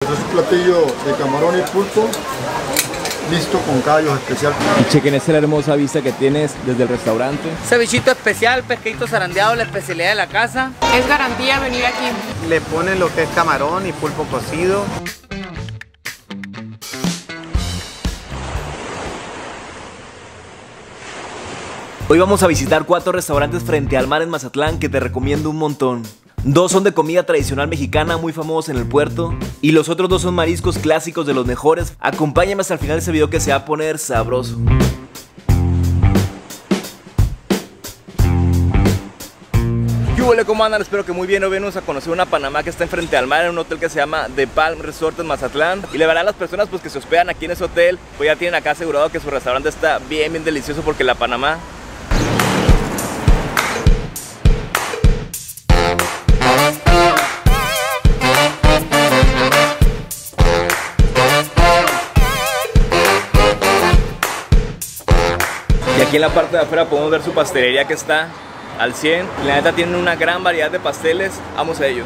Este es un platillo de camarón y pulpo, listo con callos especial. Y chequen esta hermosa vista que tienes desde el restaurante. Cevichito especial, pescadito zarandeado, la especialidad de la casa. Es garantía venir aquí. Le ponen lo que es camarón y pulpo cocido. Hoy vamos a visitar 4 restaurantes frente al mar en Mazatlán que te recomiendo un montón. 2 son de comida tradicional mexicana muy famosos en el puerto y los otros 2 son mariscos clásicos de los mejores. Acompáñame hasta el final de este video que se va a poner sabroso. ¿Qué huele? ¿Cómo andan? Espero que muy bien. Hoy venimos a conocer una Panamá que está enfrente al mar en un hotel que se llama The Palm Resort en Mazatlán. Y la verdad, las personas pues que se hospedan aquí en ese hotel pues ya tienen acá asegurado que su restaurante está bien delicioso, porque la Panamá y aquí en la parte de afuera podemos ver su pastelería que está al 100. Y la neta tienen una gran variedad de pasteles. Vamos a ello.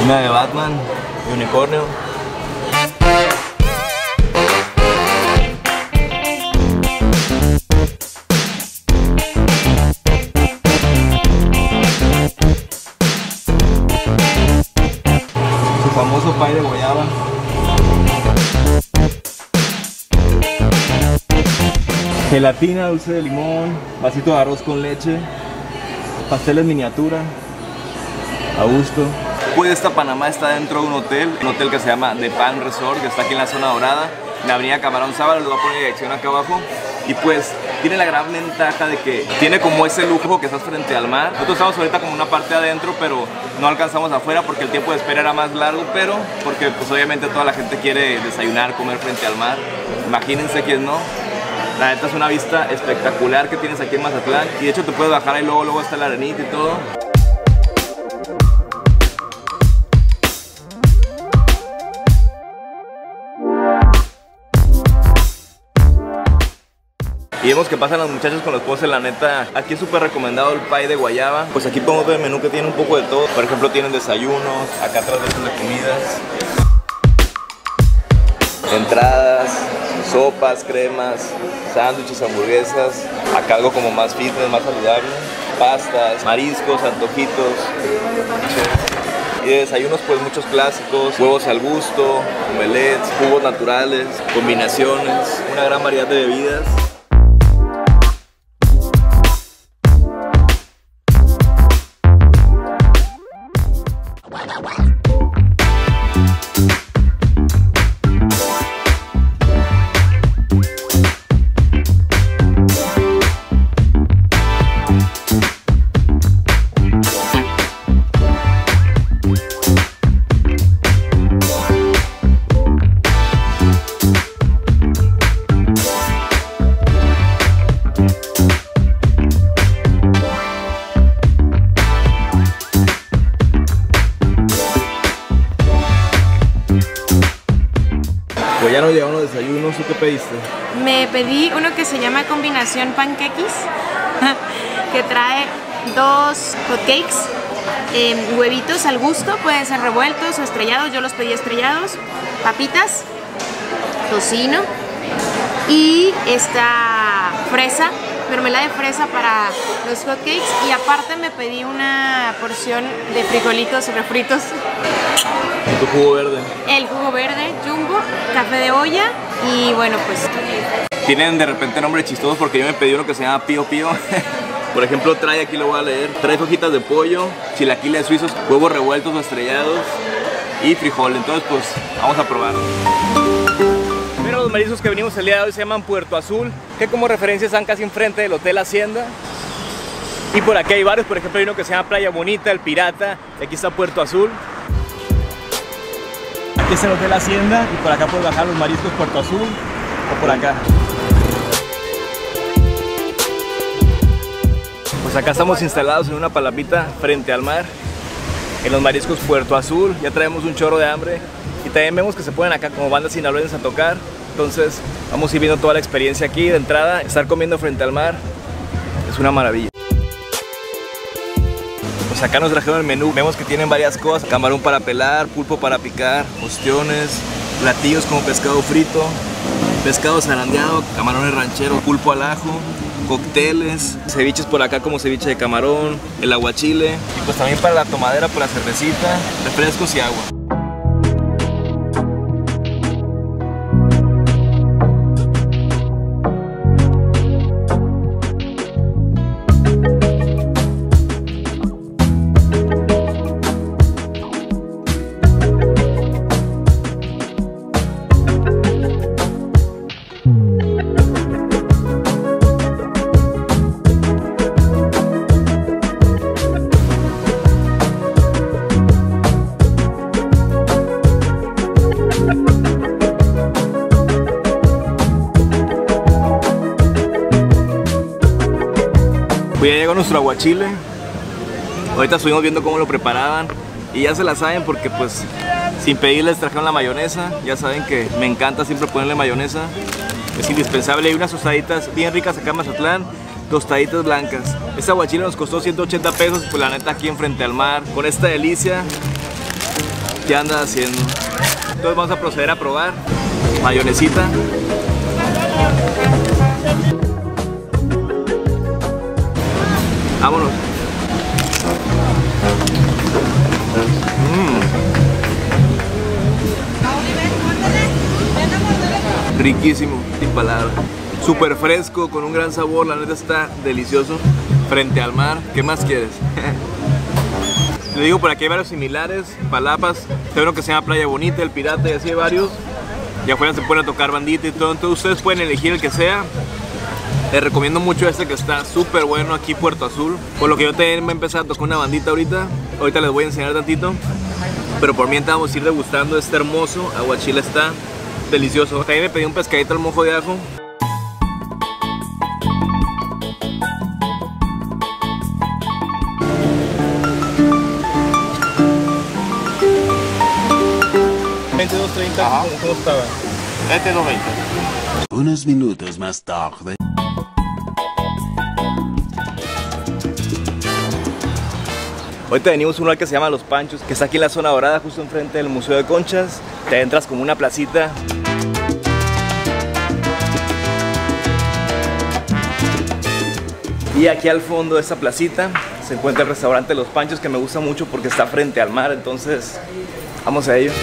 Una de Batman, de unicornio. Su famoso pie de guayaba. Gelatina, dulce de limón, vasito de arroz con leche, pasteles miniatura, a gusto. Pues esta Panamá está dentro de un hotel que se llama The Palm Resort, que está aquí en la zona dorada, en la avenida Camarón Sábalo. Les voy a poner dirección acá abajo. Y pues tiene la gran ventaja de que tiene como ese lujo que estás frente al mar. Nosotros estamos ahorita como una parte adentro, pero no alcanzamos afuera porque el tiempo de espera era más largo, pero porque pues obviamente toda la gente quiere desayunar, comer frente al mar. Imagínense quién no. La neta es una vista espectacular que tienes aquí en Mazatlán. Y de hecho te puedes bajar ahí, luego está la arenita y todo. Y vemos que pasan los muchachos con los poses. La neta, aquí es súper recomendado el pie de guayaba. Pues aquí podemos ver el menú que tiene un poco de todo. Por ejemplo, tienen desayunos, acá atrás de comidas, entradas, sopas, cremas, sándwiches, hamburguesas. Acá algo como más fitness, más saludable. Pastas, mariscos, antojitos. Y de desayunos pues muchos clásicos, huevos al gusto, omelets, jugos naturales, combinaciones, una gran variedad de bebidas. Pues ya nos llegaron los desayunos. ¿Tú qué pediste? Me pedí uno que se llama combinación panquequis, que trae 2 hotcakes, huevitos al gusto, pueden ser revueltos o estrellados. Yo los pedí estrellados, papitas, tocino y esta fresa, mermelada de fresa para los hotcakes. Y aparte me pedí una porción de frijolitos refritos. ¿Y tu jugo verde? El jugo verde, jumbo, café de olla y bueno pues... Tienen de repente nombres chistosos porque yo me pedí uno que se llama Pío Pío. Por ejemplo, trae, aquí lo voy a leer, trae hojitas de pollo, chilaquiles suizos, huevos revueltos o estrellados y frijol. Entonces pues vamos a probarlo. Pero los mariscos que venimos el día de hoy se llaman Puerto Azul, que como referencia están casi enfrente del Hotel Hacienda. Y por aquí hay varios, por ejemplo hay uno que se llama Playa Bonita, El Pirata, y aquí está Puerto Azul. Aquí es el Hotel Hacienda y por acá puedes bajar los mariscos Puerto Azul o por acá. Pues acá estamos instalados en una palapita frente al mar, en los mariscos Puerto Azul. Ya traemos un chorro de hambre y también vemos que se ponen acá como bandas sinaloenses a tocar. Entonces vamos a ir viendo toda la experiencia aquí de entrada. Estar comiendo frente al mar es una maravilla. Pues acá nos trajeron el menú, vemos que tienen varias cosas, camarón para pelar, pulpo para picar, ostiones, platillos como pescado frito, pescado zarandeado, camarones rancheros, pulpo al ajo, cócteles, ceviches por acá como ceviche de camarón, el aguachile y pues también para la tomadera, para la cervecita, refrescos y agua. Pues ya llegó nuestro aguachile. Ahorita estuvimos viendo cómo lo preparaban y ya se la saben porque pues sin pedirles trajeron la mayonesa. Ya saben que me encanta siempre ponerle mayonesa, es indispensable. Hay unas tostaditas bien ricas acá en Mazatlán, tostaditas blancas. Este aguachile nos costó 180 pesos, pues la neta aquí enfrente al mar, con esta delicia que anda haciendo. Entonces vamos a proceder a probar. Mayonesita. Vámonos. Riquísimo, sin palabras. Súper fresco, con un gran sabor, la neta está delicioso. Frente al mar, ¿qué más quieres? Le digo, por aquí hay varios similares, Palapas, hay uno que se llama Playa Bonita, El Pirata y así hay varios. Y afuera se pueden tocar bandita y todo, entonces ustedes pueden elegir el que sea. Les recomiendo mucho este que está súper bueno aquí, Puerto Azul. Por lo que yo también me he empezado a tocar una bandita ahorita. Ahorita les voy a enseñar tantito. Pero por mientras vamos a ir degustando este hermoso aguachile, está delicioso. También me pedí un pescadito al mojo de ajo. $22.30, ¿cómo estaba? Este 90. Unos minutos más tarde. Ahorita venimos a un lugar que se llama Los Panchos, que está aquí en la zona dorada, justo enfrente del Museo de Conchas. Te entras como una placita. Y aquí al fondo de esta placita se encuentra el restaurante Los Panchos, que me gusta mucho porque está frente al mar, entonces vamos a ello.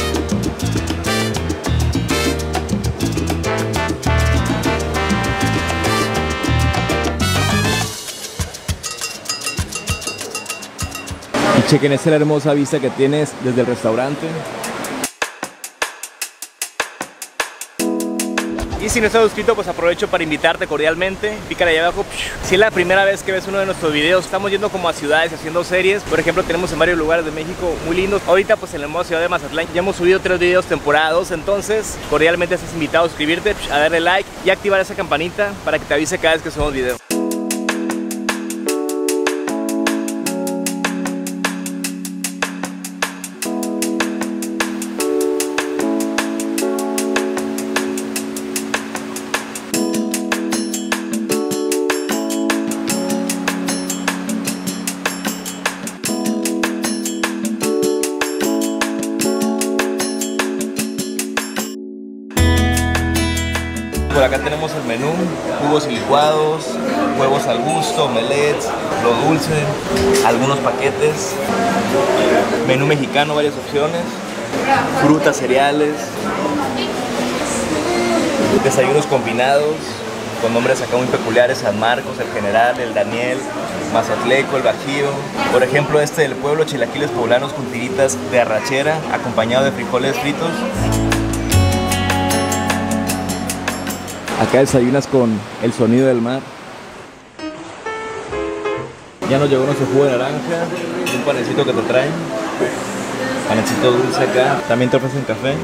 Y chequen esta hermosa vista que tienes desde el restaurante. Y si no estás suscrito, pues aprovecho para invitarte cordialmente. Pícale ahí abajo. Si es la primera vez que ves uno de nuestros videos, estamos yendo como a ciudades haciendo series. Por ejemplo, tenemos en varios lugares de México muy lindos. Ahorita pues en la hermosa ciudad de Mazatlán ya hemos subido 3 videos temporada 2. Entonces cordialmente estás invitado a suscribirte, a darle like y activar esa campanita para que te avise cada vez que subamos video. Por acá tenemos el menú, jugos y licuados, huevos al gusto, omelets, lo dulce, algunos paquetes, menú mexicano, varias opciones, frutas, cereales, desayunos combinados, con nombres acá muy peculiares: San Marcos, El General, El Daniel, Mazatleco, El Bajío. Por ejemplo, este del pueblo, chilaquiles poblanos con tiritas de arrachera, acompañado de frijoles fritos. Acá desayunas con el sonido del mar. Ya nos llegó nuestro jugo de naranja, un panecito que te traen, panecito dulce acá, también te ofrecen café.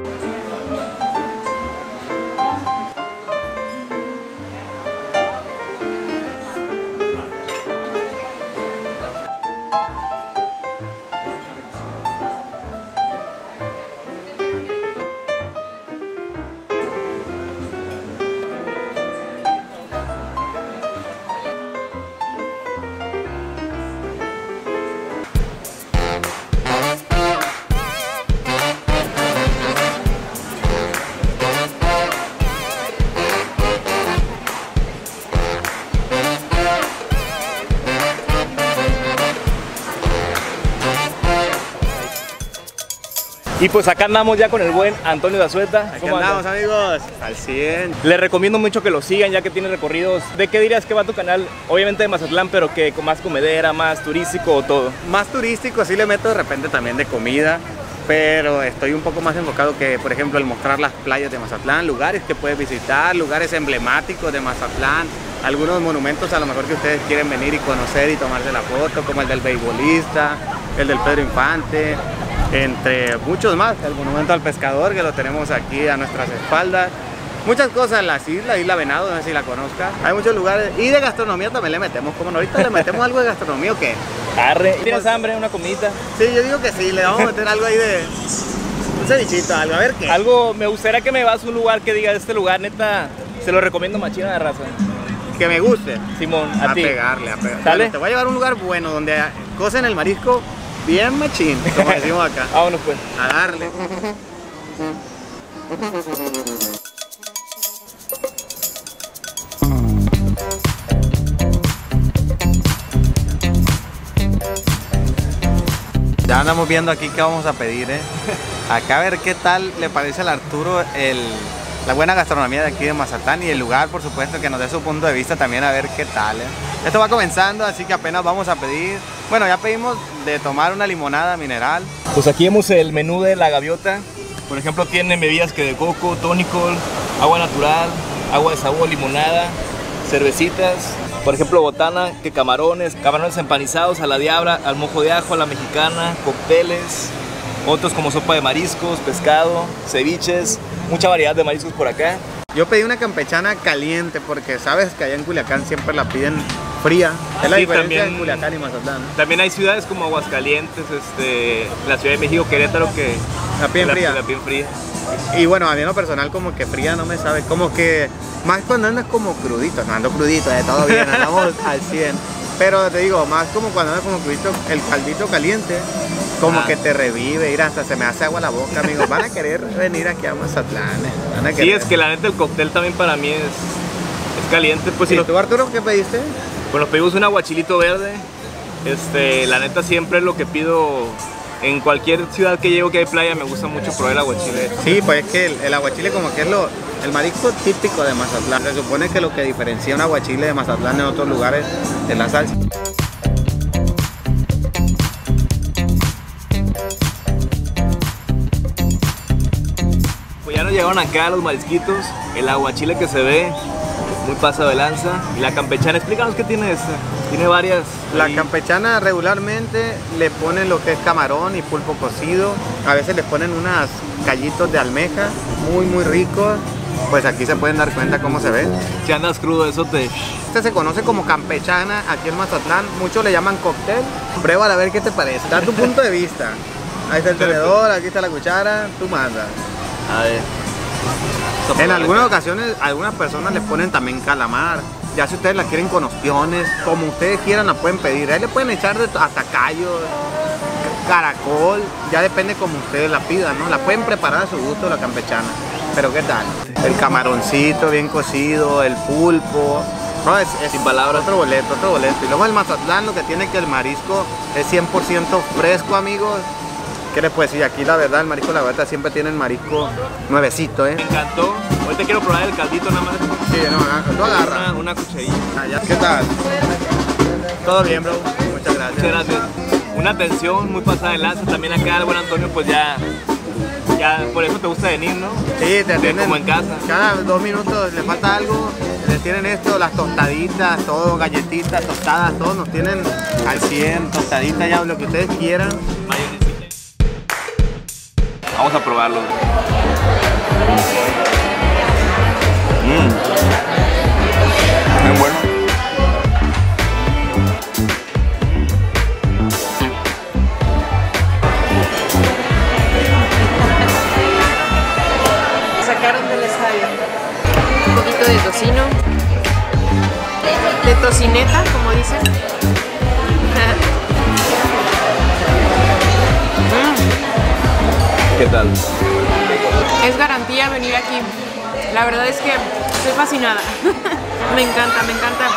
Y pues acá andamos ya con el buen Antonio Dazueta. Aquí andamos, amigos, al 100. Les recomiendo mucho que lo sigan ya que tiene recorridos. ¿De qué dirías que va tu canal? Obviamente de Mazatlán, pero que con más comedera, más turístico o todo. Más turístico, sí le meto de repente también de comida, pero estoy un poco más enfocado que, por ejemplo, el mostrar las playas de Mazatlán, lugares que puedes visitar, lugares emblemáticos de Mazatlán, algunos monumentos a lo mejor que ustedes quieren venir y conocer y tomarse la foto, como el del beisbolista, el del Pedro Infante, entre muchos más, el monumento al pescador que lo tenemos aquí a nuestras espaldas. Muchas cosas en las islas, Isla Venado, no sé si la conozcas. Hay muchos lugares, y de gastronomía también le metemos, como no, ahorita le metemos algo de gastronomía o qué. Arre. ¿Tienes hambre? ¿Una comidita? Sí, yo digo que sí, le vamos a meter algo ahí de un cevichito, algo, a ver qué. Algo, me gustaría que me vas a un lugar que diga, este lugar neta, se lo recomiendo machina de raza. Que me guste. Simón, a ti. Pegarle, a pegarle. ¿Sale? Bueno, te voy a llevar a un lugar bueno, donde cocen el marisco bien machín, como decimos acá. Vámonos pues. A darle. Ya andamos viendo aquí qué vamos a pedir, Acá a ver qué tal le parece al Arturo la buena gastronomía de aquí de Mazatlán y el lugar, por supuesto, que nos dé su punto de vista también a ver qué tal, Esto va comenzando, así que apenas vamos a pedir. Bueno, ya pedimos de tomar una limonada mineral. Pues aquí vemos el menú de la gaviota. Por ejemplo, tiene bebidas que de coco, tónico, agua natural, agua de sabor, limonada, cervecitas. Por ejemplo, botana, que camarones empanizados a la diabla, al mojo de ajo, a la mexicana, cócteles, otros como sopa de mariscos, pescado, ceviches, mucha variedad de mariscos por acá. Yo pedí una campechana caliente porque sabes que allá en Culiacán siempre la piden fría. Es la Sí, diferencia también, en Culiacán y Mazatlán. También hay ciudades como Aguascalientes, la Ciudad de México, Querétaro, que La piden fría. La piden fría. Y bueno, a mí en lo personal como que fría no me sabe, como que más cuando andas como crudito, no ando crudito, todo bien, andamos al 100. Pero te digo, más como cuando andas como crudito, el caldito caliente, como que te revive, ir hasta se me hace agua la boca, amigos. Van a querer venir aquí a Mazatlán, van a Sí, querer. es que la neta el cóctel también para mí es caliente. Pues, ¿Y tú, Arturo, qué pediste? Bueno, pedimos un aguachilito verde. La neta siempre es lo que pido. En cualquier ciudad que llego que hay playa me gusta mucho probar el aguachile. Sí, pues es que el aguachile como que es el marisco típico de Mazatlán. Se supone que lo que diferencia un aguachile de Mazatlán en otros lugares es la salsa. Pues ya nos llegaron acá los marisquitos, el aguachile que se ve muy pasado de lanza y la campechana. Explícanos qué tiene esta. Tiene varias. La ahí. campechana regularmente le ponen lo que es camarón y pulpo cocido. A veces les ponen unos callitos de almeja muy ricos. Pues aquí se pueden dar cuenta cómo se ve. Si andas crudo, eso te... Este se conoce como campechana aquí en Mazatlán. Muchos le llaman cóctel. Pruébala a ver qué te parece. Da tu punto de vista. Ahí está el tenedor, aquí está la cuchara. Tú mandas. A ver. En algunas ocasiones, algunas personas le ponen también calamar. Ya si ustedes la quieren con ostiones, como ustedes quieran la pueden pedir. Ahí le pueden echar hasta callo, caracol, ya depende como ustedes la pidan, ¿no? La pueden preparar a su gusto la campechana. Pero ¿qué tal? El camaroncito bien cocido, el pulpo. No, es Sin palabras. Otro boleto, otro boleto. Y luego el Mazatlán lo que tiene que el marisco es 100% fresco, amigos. ¿Qué les puedo decir? Aquí la verdad, el marisco la verdad siempre tiene el marisco nuevecito, Me encantó. Ahorita quiero probar el caldito nada más. Sí, no, tú agarra. Una cucharilla. ¿Qué tal? Todo bien, bro. Muchas gracias. Muchas gracias. Una atención muy pasada de lanza. También acá el buen Antonio pues ya por eso te gusta venir, ¿no? Sí, te atienden. Como en casa. Cada 2 minutos le falta algo, les tienen esto, las tostaditas, todo, galletitas, tostadas, todo nos tienen al 100, tostaditas, ya lo que ustedes quieran. Mayonesita. Vamos a probarlo. Muy bueno. Sacaron del estadio un poquito de tocino, de tocineta, como dicen. ¿Qué tal? Es garantía venir aquí. La verdad es que estoy fascinada. Me encanta, me encanta.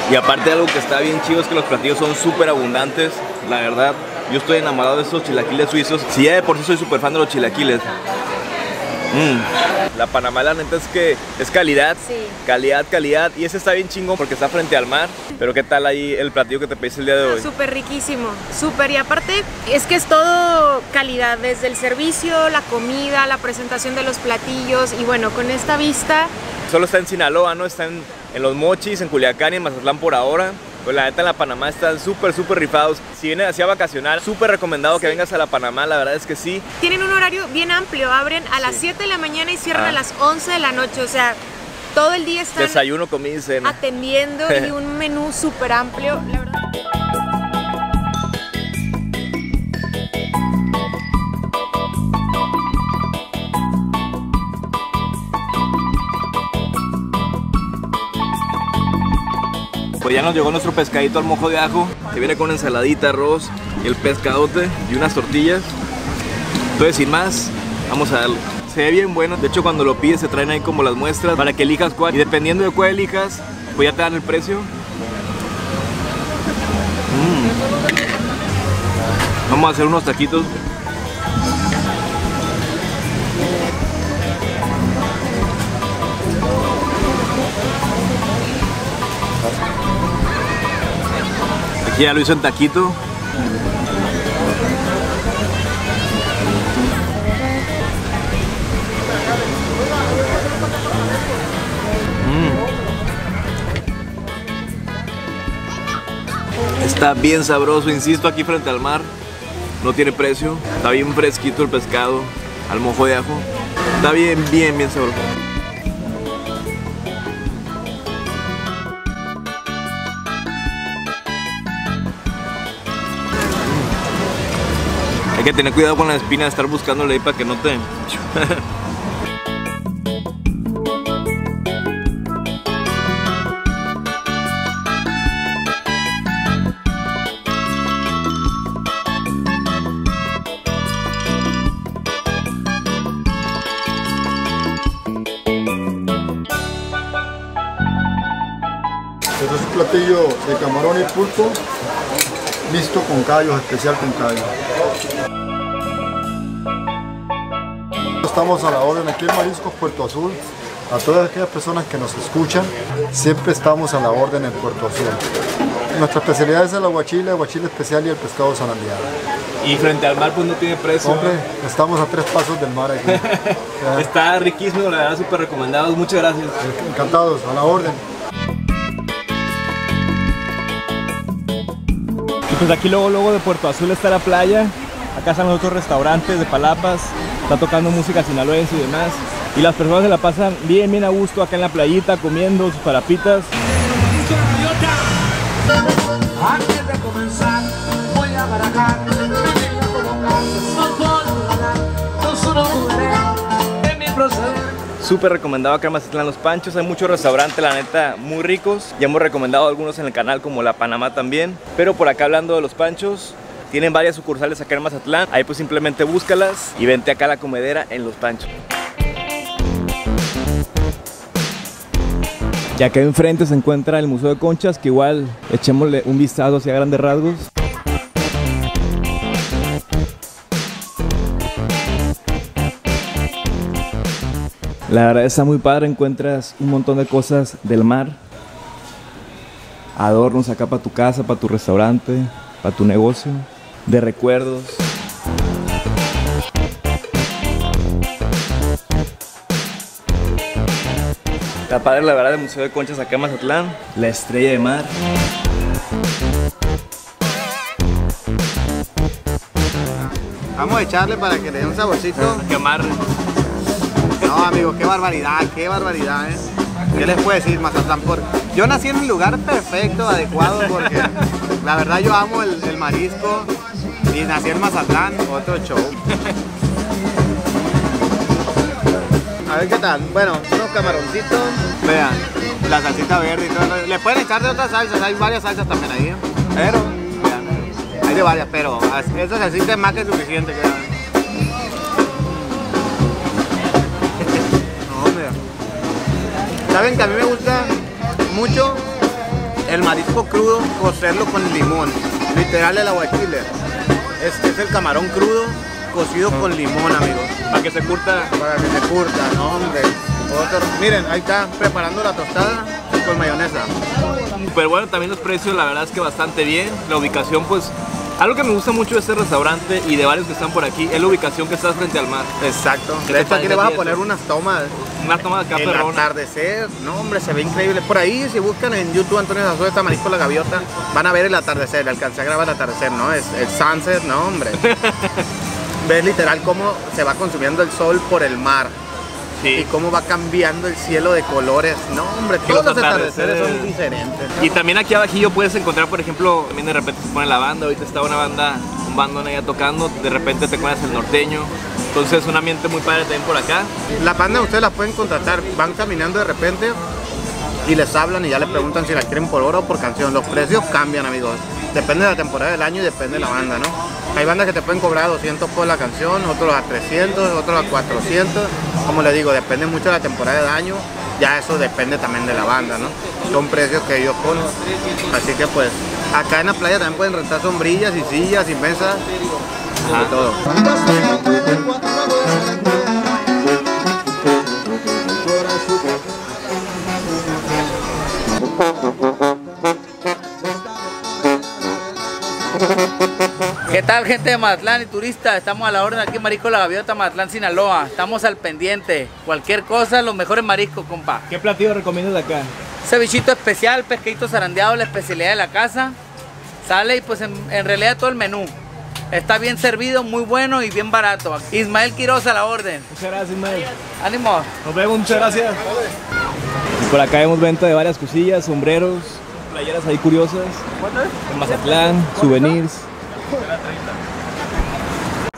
Y aparte algo que está bien chido es que los platillos son súper abundantes. La verdad, Yo estoy enamorado de estos chilaquiles suizos. Si ya de por sí soy súper fan de los chilaquiles. La Panamá, la neta es que es calidad, Sí. calidad. Y ese está bien chingón porque está frente al mar. Pero ¿qué tal ahí el platillo que te pediste el día de hoy? Súper riquísimo, súper. Y aparte es que es todo calidad, desde el servicio, la comida, la presentación de los platillos. Y bueno, con esta vista... Solo está en Sinaloa, ¿no? Está en Los Mochis, en Culiacán y en Mazatlán por ahora. Pues la neta en la Panamá están súper rifados. Si vienes hacia vacacional, súper recomendado que vengas a la Panamá, la verdad es que sí. Tienen un horario bien amplio, abren a las 7 de la mañana y cierran a las 11 de la noche. O sea, todo el día están Desayuno, comida y cena. atendiendo y un menú súper amplio, la verdad. Pues ya nos llegó nuestro pescadito al mojo de ajo, que viene con ensaladita, arroz y el pescadote y unas tortillas. Entonces sin más, vamos a darle. Se ve bien bueno, de hecho cuando lo pides se traen ahí como las muestras para que elijas cuál. Y dependiendo de cuál elijas, pues ya te dan el precio. Vamos a hacer unos taquitos. Aquí ya lo hizo en taquito. Está bien sabroso, insisto, aquí frente al mar. No tiene precio. Está bien fresquito el pescado al mojo de ajo. Está bien sabroso. Hay que tener cuidado con la espina de estar buscándole ahí para que no te... Este es un platillo de camarón y pulpo, mixto con callos, especial con callos. Estamos a la orden aquí en Mariscos Puerto Azul. A todas aquellas personas que nos escuchan, siempre estamos a la orden en Puerto Azul. Nuestra especialidad es el aguachile especial y el pescado zarandeado. Y frente al mar pues no tiene precio. Hombre, estamos a 3 pasos del mar aquí. Está riquísimo, la verdad, súper recomendado. Muchas gracias. Encantados, a la orden. Y pues aquí luego de Puerto Azul está la playa. Acá están los otros restaurantes de palapas. Está tocando música sinaloense y demás. Y las personas se la pasan bien a gusto acá en la playita, comiendo sus palapitas. Antes de comenzar, voy a barajar. Súper recomendado acá en Mazatlán Los Panchos. Hay muchos restaurantes, la neta, muy ricos. Ya hemos recomendado algunos en el canal, como la Panamá también. Pero por acá hablando de Los Panchos, tienen varias sucursales acá en Mazatlán. Ahí pues simplemente búscalas y vente acá a la comedera en Los Panchos. Y acá enfrente se encuentra el Museo de Conchas, que igual echémosle un vistazo hacia grandes rasgos. La verdad está muy padre, encuentras un montón de cosas del mar. Adornos acá para tu casa, para tu restaurante, para tu negocio, de recuerdos. Está padre la verdad el Museo de Conchas acá en Mazatlán. La estrella de mar. Vamos a echarle para que le dé un saborcito. Que amarre. No, amigo, qué barbaridad, ¿eh? ¿Qué les puedo decir, Mazatlán? Yo nací en un lugar perfecto, adecuado, porque la verdad yo amo el marisco y nací en Mazatlán, otro show. A ver qué tal. Bueno, unos camaroncitos. Vean, la salsita verde y todo. Le pueden echar de otras salsas, hay varias salsas también ahí. Pero, vean, hay de varias, pero esa salsita es más que suficiente. Saben que a mí me gusta mucho el marisco crudo, cocerlo con limón, literal el aguachile. Este es el camarón crudo cocido con limón, amigos. Para que se curta. Para que se curta, no, hombre. Miren, ahí está preparando la tostada con mayonesa. Pero bueno, también los precios, la verdad es que bastante bien. La ubicación, pues, algo que me gusta mucho de este restaurante y de varios que están por aquí es la ubicación que está frente al mar. Exacto. ¿Qué De te hecho, aquí le vas a parece poner eso? unas tomas. Una toma de acá El perrona. atardecer, no, hombre, se ve increíble. Por ahí, si buscan en YouTube Antonio Zazueta, Marisco La Gaviota, van a ver el atardecer. Le alcancé a grabar el atardecer, ¿no? Es el sunset, no, hombre. Ves literal cómo se va consumiendo el sol por el mar. Sí. Y cómo va cambiando el cielo de colores. No, hombre, Y todos los los atardeceres atardeceres. son diferentes. Y también aquí abajillo puedes encontrar, por ejemplo, también de repente se pone la banda, ahorita está un bandón allá tocando, de repente te encuentras el norteño. Entonces un ambiente muy padre también por acá. La banda ustedes la pueden contratar, van caminando de repente y les hablan y ya les preguntan si la quieren por hora o por canción. Los precios cambian, amigos. Depende de la temporada del año y depende de la banda, ¿no? Hay bandas que te pueden cobrar 200 por la canción, otros a 300, otros a 400. Como les digo, depende mucho de la temporada del año. Ya eso depende también de la banda, ¿no? Son precios que ellos ponen. Así que pues, acá en la playa también pueden rentar sombrillas y sillas y mesas. Ajá. Y todo. ¿Qué tal, gente de Mazatlán y turistas? Estamos a la orden aquí en Marisco La Gaviota, Mazatlán, Sinaloa. Estamos al pendiente. Cualquier cosa, los mejores mariscos, compa. ¿Qué platillo recomiendas de acá? Cevichito especial, pesquito zarandeado, la especialidad de la casa. Sale y pues en realidad todo el menú. Está bien servido, muy bueno y bien barato. Ismael Quiroz a la orden. Muchas gracias, Ismael. ¡Ánimo! Nos vemos, muchas gracias. Y por acá vemos venta de varias cosillas, sombreros, playeras ahí curiosas. En Mazatlán, souvenirs.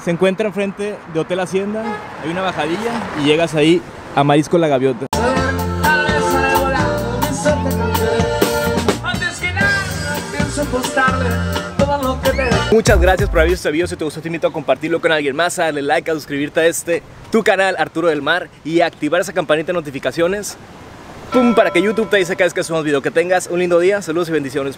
Se encuentra enfrente de Hotel Hacienda, hay una bajadilla y llegas ahí a Marisco La Gaviota. Muchas gracias por haber visto este video. Si te gustó, te invito a compartirlo con alguien más, a darle like, a suscribirte a tu canal Arturo del Mar y a activar esa campanita de notificaciones, ¡pum!, para que YouTube te avise cada vez que subamos video. Que tengas un lindo día, saludos y bendiciones.